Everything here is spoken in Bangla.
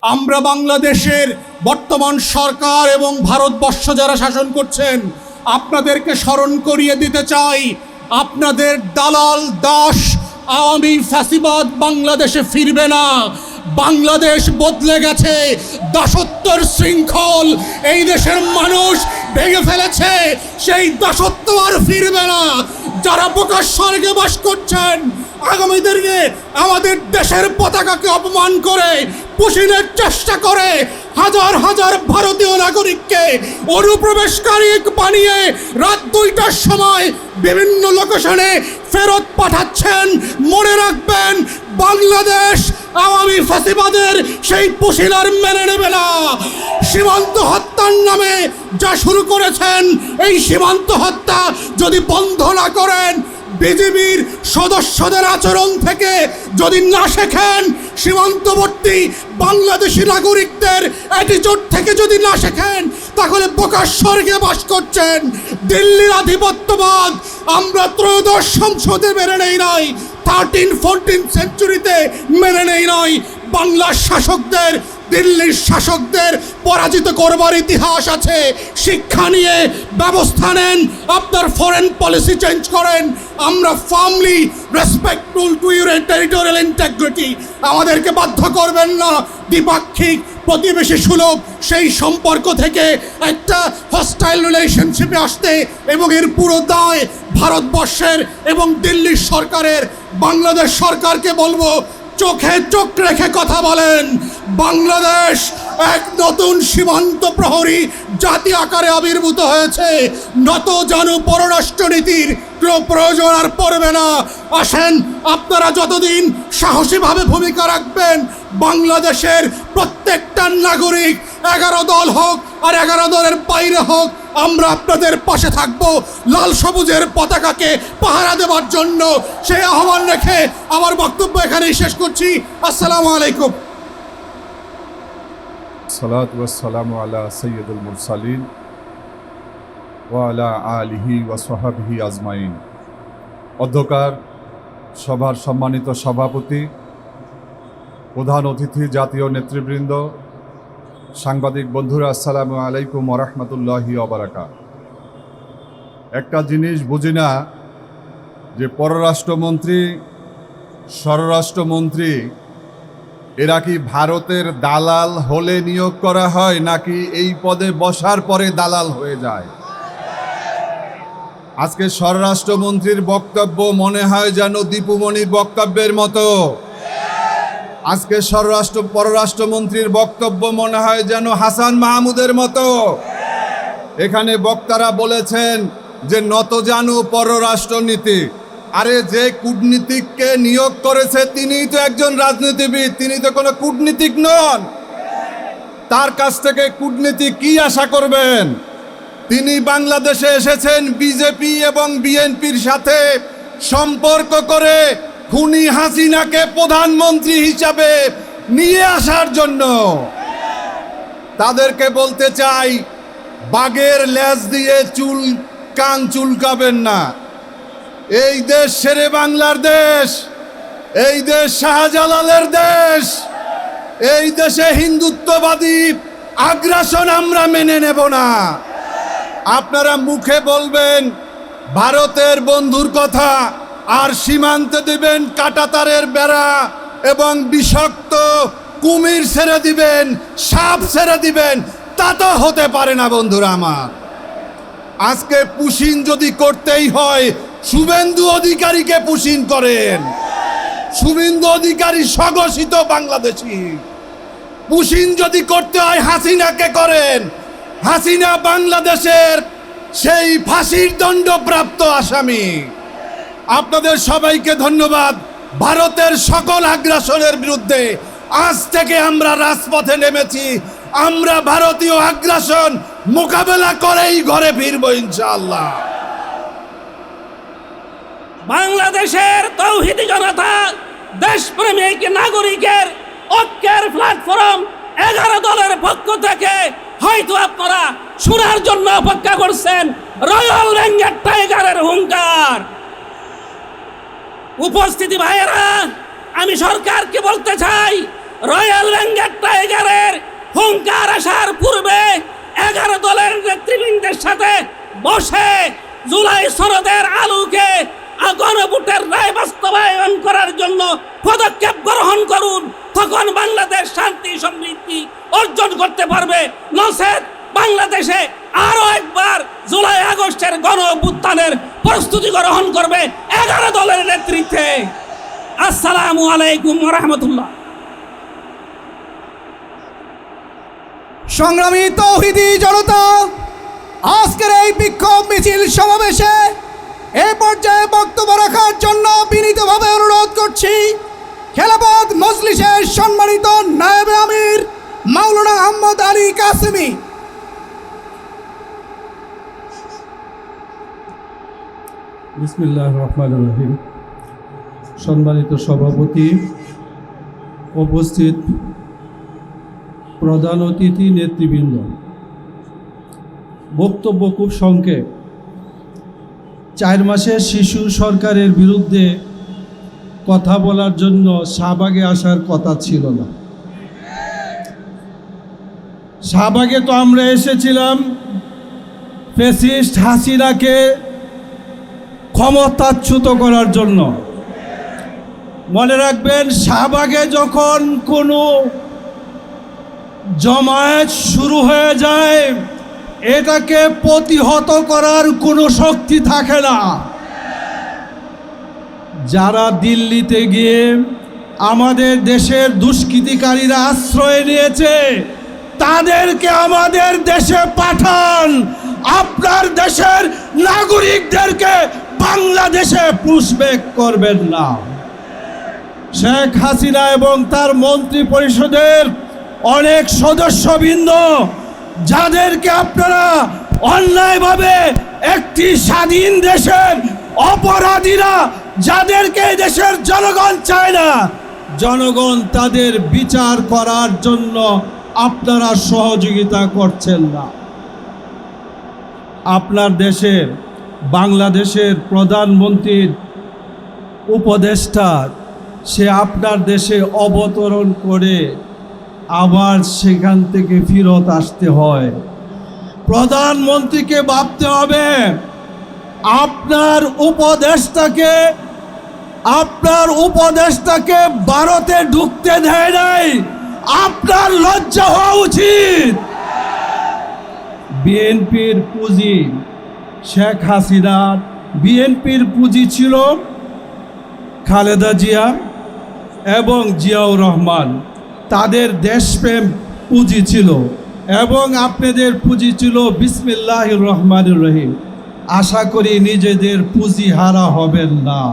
আমরা বাংলাদেশের বর্তমান সরকার এবং ভারতবর্ষ যারা শাসন করছেন আপনাদেরকে স্মরণ করিয়ে দিতে চাই, আপনাদের দালাল দাস আওয়ামী ফ্যাসিবাদ বাংলাদেশে ফিরবে না। বাংলাদেশ বদলে গেছে, দাসত্বের শৃঙ্খল এই দেশের মানুষ ভেঙে ফেলেছে, সেই দাসত্ব আর ফিরবে না। যারা বোকার স্বর্গে বাস করছেন, আগামী দিনে আমাদের দেশের পতাকাকে অপমান করে পুষিনের চেষ্টা করে হাজার হাজার ভারতীয় নাগরিককে অনুপ্রবেশকারী বানিয়ে রাত 2টার সময় বিভিন্ন লোকেশনে ফেরত পাঠাচ্ছেন। মনে রাখবেন, বাংলাদেশ আওয়ামী ফ্যাসিবাদের সেই পুষিনার মেনে নেবে না। সীমান্ত হত্যার নামে যা শুরু করেছেন, এই সীমান্ত হত্যা যদি বন্ধ না করেন, বিজিবির সদস্যদের আচরণ থেকে যদি না শেখেন, সীমান্তবর্তী বাংলাদেশি নাগরিকদের অ্যাটিটিউড থেকে যদি না শেখেন, তাহলে বোকার স্বর্গে বাস করছেন। দিল্লির আধিপত্যবাদ আমরা ত্রয়োদশ সংসদে মেনে নেই নাই, 13-14 সেঞ্চুরিতে মেনে নেই নাই। বাংলার শাসকদের, দিল্লির শাসকদের পরাজিত করবার ইতিহাস আছে। শিক্ষা নিয়ে ব্যবস্থা নেন, আপনার ফরেন পলিসি চেঞ্জ করেন। আমরা firmly respectful to your territorial integrity. আমাদেরকে বাধ্য করবেন না দ্বিপাক্ষিক প্রতিবেশী সুলভ সেই সম্পর্ক থেকে একটা হস্টাইল রিলেশনশিপে আসতে, এবং এর পুরো দায় ভারতবর্ষের এবং দিল্লির সরকারের। বাংলাদেশ সরকারকে বলবো, চোখে চোখ রেখে কথা বলেন। বাংলাদেশ এক নতুন সীমান্ত প্রহরী জাতি আকারে আবির্ভূত হয়েছে। নত জানু পররাষ্ট্রনীতির কোনো প্রয়োজন আর পড়বে না। আসেন, আপনারা যতদিন সাহসীভাবে ভূমিকা রাখবেন, বাংলাদেশের প্রত্যেকটা নাগরিক 11 দল হোক আর 11 দলের বাইরে হোক, আমরা আপনাদের পাশে থাকব লাল সবুজের পতাকাকে পাহারা দেওয়ার জন্য। সেই আহ্বান রেখে আমার বক্তব্য এখানেই শেষ করছি। আসসালামু আলাইকুম। সালাতু ওয়াসসালামু আলা সাইয়্যিদুল মুরসালিন ওয়া আলা আলিহি ওয়া সাহবিহি আজমাইন। অধ্যকার, সভার সম্মানিত সভাপতি, প্রধান অতিথি, জাতীয় নেতৃবৃন্দ, সাংবাদিক বন্ধুরা, আসসালামু আলাইকুম ওয়া রাহমাতুল্লাহি ওয়া বারাকাতুহু। একটা জিনিস বুঝি না যে পররাষ্ট্রমন্ত্রী, স্বরাষ্ট্রমন্ত্রী এরা কি ভারতের দালাল হলে নিয়োগ করা হয়, নাকি এই পদে বসার পরে দালাল হয়ে যায়? আজকে স্বরাষ্ট্রমন্ত্রীর বক্তব্য মনে হয় যেন দীপুমণির বক্তব্যের মতো। আজকে পররাষ্ট্রমন্ত্রীর বক্তব্য মনে হয় যেন হাসান মাহমুদের মতো। এখানে বক্তারা বলেছেন যে নতজানু পররাষ্ট্রনীতি। আরে, যে কূটনীতিককে নিয়োগ করেছে তিনিই তো একজন রাজনীতিবিদ, তিনি তো কোনো কূটনীতিক নন। তার কাছ থেকে কূটনীতি কি আশা করবেন? তিনি বাংলাদেশে এসেছেন বিজেপি এবং বিএনপির সাথে সম্পর্ক করে খুনি হাসিনাকে প্রধানমন্ত্রী হিসাবে নিয়ে আসার জন্য। তাদেরকে বলতে চাই, বাঘের লেজ দিয়ে কান চুলকাবেন না। এই দেশ শেরে বাংলার দেশ, এই দেশ শাহজালালের দেশ। এই দেশে হিন্দুত্ববাদী আগ্রাসন আমরা মেনে নেব না। আপনারা মুখে বলবেন ভারতের বন্ধুর কথা, আর সীমান্তে দিবেন কাঁটাতারের বেড়া এবং বিষাক্ত কুমির ছেড়ে দিবেন, সাপ ছেড়ে দিবেন। তা তো হতে পারে না বন্ধুরা আমার। আজকে পুশিন যদি করতেই হয়, শুভেন্দু অধিকারীকে পুশিন করেন। শুভেন্দু অধিকারী স্বঘোষিত বাংলাদেশী। পুশিন যদি করতে হয়, হাসিনাকে করেন। হাসিনা বাংলাদেশের সেই ফাঁসির দণ্ডপ্রাপ্ত আসামি। আপনাদের সবাইকে ধন্যবাদ। ভারতের সকল আগ্রাসনের বিরুদ্ধে আজ থেকে আমরা রাজপথে নেমেছি। আমরা ভারতীয় আগ্রাসন মোকাবেলা করেই ঘরে ফিরব ইনশাআল্লাহ। বাংলাদেশের তৌহিদি জনতা, দেশপ্রেমিক নাগরিকের ঐক্যের প্ল্যাটফর্ম 11 দলের পক্ষ থেকে হয়তো আপনারা শোনার জন্য অপেক্ষা করছেন রয়্যাল বেঙ্গল টাইগারের হুঙ্কার। উপস্থিতি ভাইয়েরা, আমি সরকারকে বলতে চাই, রয়্যাল বেঙ্গল টাইগারের হুঙ্কার আসার পূর্বে 11 দলের নেতৃবৃন্দের সাথে বসে জুলাই সনদের আলোকে গণভোটের রায় বাস্তবায়ন করার জন্য পদক্ষেপ গ্রহণ করুন। তখন বাংলাদেশ শান্তি সমৃদ্ধি অর্জন করতে পারবে। নচেত বাংলাদেশে আরো একবার জুলাই আগস্টের গণ অভ্যুত্থানের প্রস্তুতি গ্রহণ করবে 11 দলের নেতৃত্বে। আসসালামু আলাইকুম ওয়া রাহমাতুল্লাহ। সংগ্রামী তৌহিদি জনতা, আজকের এই বিক্ষোভ মিছিল সমাবেশে এই পর্যায়ে বক্তব্য রাখার জন্য বিনীতভাবে অনুরোধ করছি খেলাফত মজলিসের সম্মানিত নায়েবে আমির মাওলানা আহমদ আলী কাসেমি। বিসমিল্লাহির রহমানির রহিম। সম্মানিত সভাপতি, উপস্থিত প্রধান অতিথি নেতৃবৃন্দ, বক্তব্য খুব সংক্ষেপ। 4 মাসের শিশু সরকারের বিরুদ্ধে কথা বলার জন্য শাহবাগে আসার কথা ছিল না। শাহবাগে তো আমরা এসেছিলাম ফ্যাসিস্ট হাসিনাকে ক্ষমতাচ্যুত করার জন্য। মনে রাখবেন, শাহবাগে যখন কোনো জমায়েত শুরু হয়ে যায়, এটাকে প্রতিহত করার কোনো শক্তি থাকে না। যারা দিল্লিতে গিয়ে আমাদের দেশের দুষ্কৃতিকারীরা আশ্রয় নিয়েছে, তাদেরকে আমাদের দেশে পাঠান। আপনার দেশের নাগরিকদেরকে বাংলাদেশে পুশব্যাক করবেন না। শেখ হাসিনা এবং তার মন্ত্রী পরিষদের অনেক সদস্যবৃন্দ, যাদেরকে আপনারা অন্যায়ভাবে একটি স্বাধীন দেশের অপরাধীরা, যাদেরকে এই দেশের জনগণ চায় না, জনগণ তাদের বিচার করার জন্য আপনারা সহযোগিতা করছেন না। আপনার দেশের বাংলাদেশের প্রধানমন্ত্রীর উপদেষ্টা, সে আপনার দেশে অবতরণ করে আবার সেখান থেকে ফেরত আসতে হয়। প্রধানমন্ত্রীকে ভাবতে হবে, আপনার উপদেষ্টাকে ভারতে ঢুকতে দেয় নাই। আপনার লজ্জা হওয়া উচিত। বিএনপির পুঁজি, শেখ হাসিনার বিএনপির পুঁজি ছিল খালেদা জিয়া এবং জিয়াউর রহমান, তাদের দেশপ্রেম পুঁজি ছিল, এবং আপনাদের পুঁজি ছিল বিসমিল্লাহির রহমানির রহিম। আশা করি নিজেদের পুঁজি হারা হবেন না।